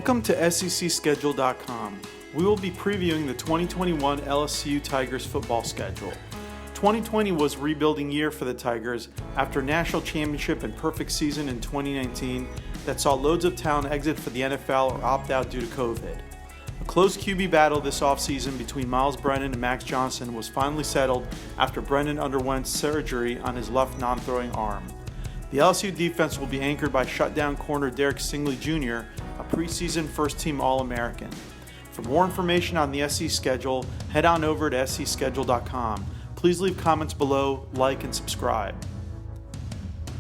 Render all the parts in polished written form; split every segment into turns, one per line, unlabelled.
Welcome to SECschedule.com. We will be previewing the 2021 LSU Tigers football schedule. 2020 was a rebuilding year for the Tigers after a national championship and perfect season in 2019 that saw loads of talent exit for the NFL or opt out due to COVID. A close QB battle this offseason between Miles Brennan and Max Johnson was finally settled after Brennan underwent surgery on his left non-throwing arm. The LSU defense will be anchored by shutdown corner Derek Stingley Jr., a preseason first-team All-American. For more information on the SC schedule, head on over to SCschedule.com. Please leave comments below, like, and subscribe.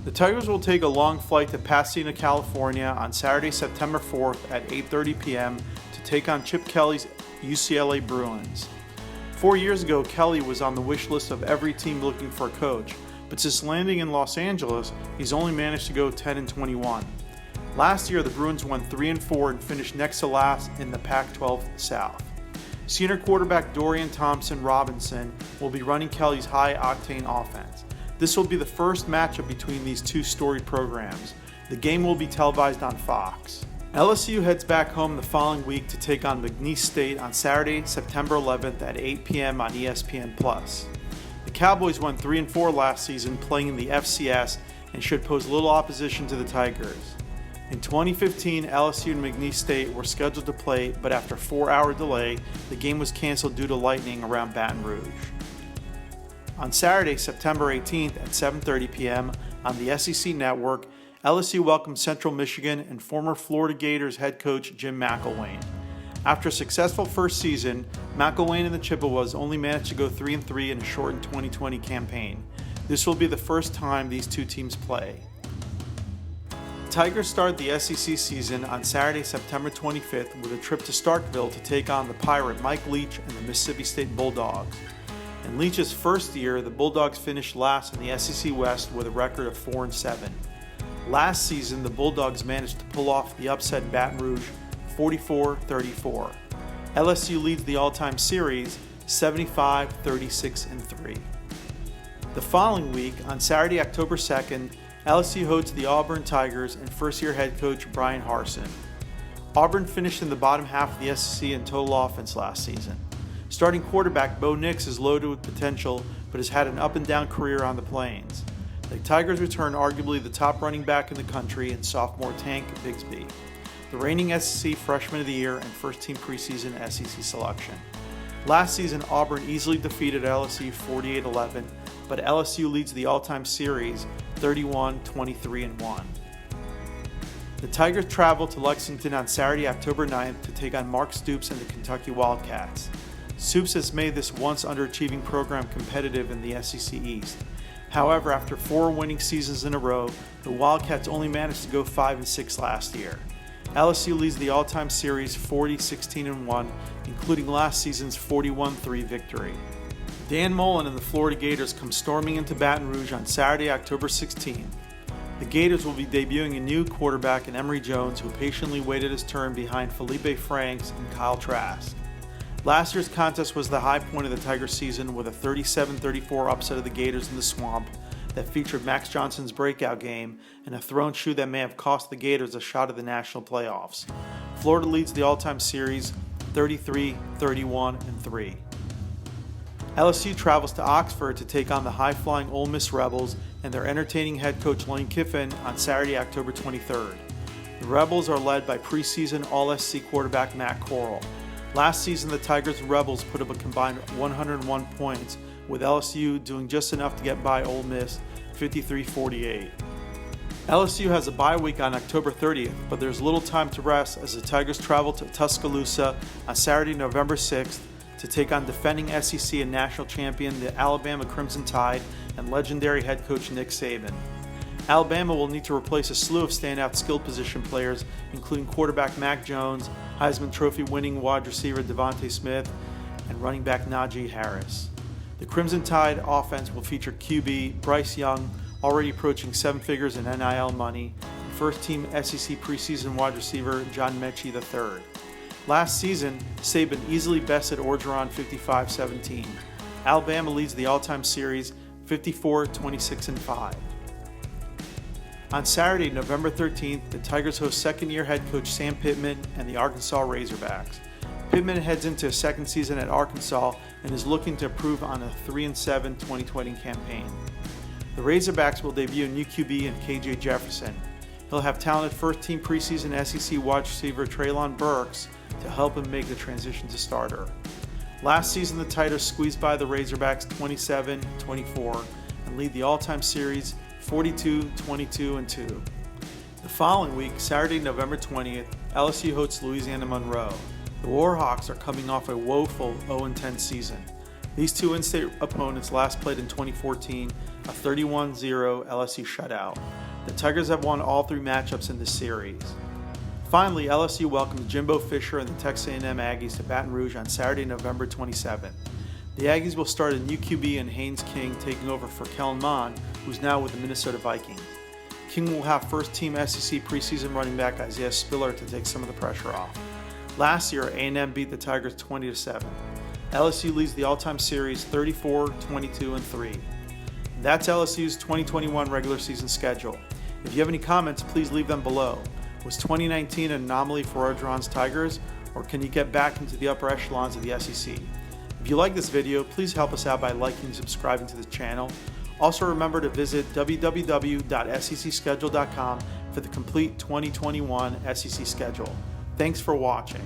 The Tigers will take a long flight to Pasadena, California on Saturday, September 4th at 8:30 p.m. to take on Chip Kelly's UCLA Bruins. 4 years ago, Kelly was on the wish list of every team looking for a coach, but since landing in Los Angeles, he's only managed to go 10-21. Last year, the Bruins went 3-4 and finished next to last in the Pac-12 South. Senior quarterback Dorian Thompson-Robinson will be running Kelly's high-octane offense. This will be the first matchup between these two storied programs. The game will be televised on Fox. LSU heads back home the following week to take on McNeese State on Saturday, September 11th at 8 p.m. on ESPN+. The Cowboys went 3-4 last season playing in the FCS and should pose little opposition to the Tigers. In 2015, LSU and McNeese State were scheduled to play, but after a 4-hour delay, the game was canceled due to lightning around Baton Rouge. On Saturday, September 18th at 7:30 p.m. on the SEC Network, LSU welcomed Central Michigan and former Florida Gators head coach Jim McElwain. After a successful first season, McElwain and the Chippewas only managed to go 3-3 in a shortened 2020 campaign. This will be the first time these two teams play. Tigers start the SEC season on Saturday, September 25th with a trip to Starkville to take on the Pirate Mike Leach and the Mississippi State Bulldogs. In Leach's first year, the Bulldogs finished last in the SEC West with a record of 4-7. Last season, the Bulldogs managed to pull off the upset in Baton Rouge, 44-34. LSU leads the all-time series, 75-36-3. The following week, on Saturday, October 2nd, LSU hosts the Auburn Tigers and first-year head coach Brian Harsin. Auburn finished in the bottom half of the SEC in total offense last season. Starting quarterback Bo Nix is loaded with potential, but has had an up-and-down career on the Plains. The Tigers return arguably the top running back in the country in sophomore Tank Bigsby, the reigning SEC Freshman of the Year and first-team preseason SEC selection. Last season, Auburn easily defeated LSU 48-11, but LSU leads the all-time series 31-23-1. The Tigers travel to Lexington on Saturday, October 9th to take on Mark Stoops and the Kentucky Wildcats. Stoops has made this once underachieving program competitive in the SEC East. However, after 4 winning seasons in a row, the Wildcats only managed to go 5-6 last year. LSU leads the all-time series 40-16-1, including last season's 41-3 victory. Dan Mullen and the Florida Gators come storming into Baton Rouge on Saturday, October 16th. The Gators will be debuting a new quarterback in Emory Jones, who patiently waited his turn behind Felipe Franks and Kyle Trask. Last year's contest was the high point of the Tigers season with a 37-34 upset of the Gators in the Swamp that featured Max Johnson's breakout game and a thrown shoe that may have cost the Gators a shot at the national playoffs. Florida leads the all-time series 33-31-3. LSU travels to Oxford to take on the high-flying Ole Miss Rebels and their entertaining head coach Lane Kiffin on Saturday, October 23rd. The Rebels are led by preseason All-SC quarterback Matt Corral. Last season, the Tigers and Rebels put up a combined 101 points, with LSU doing just enough to get by Ole Miss 53-48. LSU has a bye week on October 30th, but there's little time to rest as the Tigers travel to Tuscaloosa on Saturday, November 6th to take on defending SEC and national champion the Alabama Crimson Tide and legendary head coach Nick Saban. Alabama will need to replace a slew of standout skill position players, including quarterback Mac Jones, Heisman Trophy winning wide receiver Devontae Smith, and running back Najee Harris. The Crimson Tide offense will feature QB Bryce Young, already approaching 7 figures in NIL money, and first-team SEC preseason wide receiver John Mechie III. Last season, Saban easily bested Orgeron 55-17. Alabama leads the all-time series 54-26-5. On Saturday, November 13th, the Tigers host second-year head coach Sam Pittman and the Arkansas Razorbacks. Pittman heads into his second season at Arkansas and is looking to improve on a 3-7 2020 campaign. The Razorbacks will debut a new QB in KJ Jefferson. He'll have talented first-team preseason SEC wide receiver Treylon Burks to help him make the transition to starter. Last season, the Tigers squeezed by the Razorbacks 27-24 and lead the all-time series 42-22-2. The following week, Saturday, November 20th, LSU hosts Louisiana Monroe. The Warhawks are coming off a woeful 0-10 season. These two in-state opponents last played in 2014, a 31-0 LSU shutout. The Tigers have won all three matchups in this series. Finally, LSU welcomed Jimbo Fisher and the Texas A&M Aggies to Baton Rouge on Saturday, November 27th. The Aggies will start a new QB in Haynes King, taking over for Kellen Mond, who's now with the Minnesota Vikings. King will have first-team SEC preseason running back Isaiah Spiller to take some of the pressure off. Last year, A&M beat the Tigers 20-7. LSU leads the all-time series 34-22-3. That's LSU's 2021 regular season schedule. If you have any comments, please leave them below. Was 2019 an anomaly for Orgeron's Tigers, or can you get back into the upper echelons of the SEC? If you like this video, please help us out by liking and subscribing to the channel. Also remember to visit www.secschedule.com for the complete 2021 SEC schedule. Thanks for watching.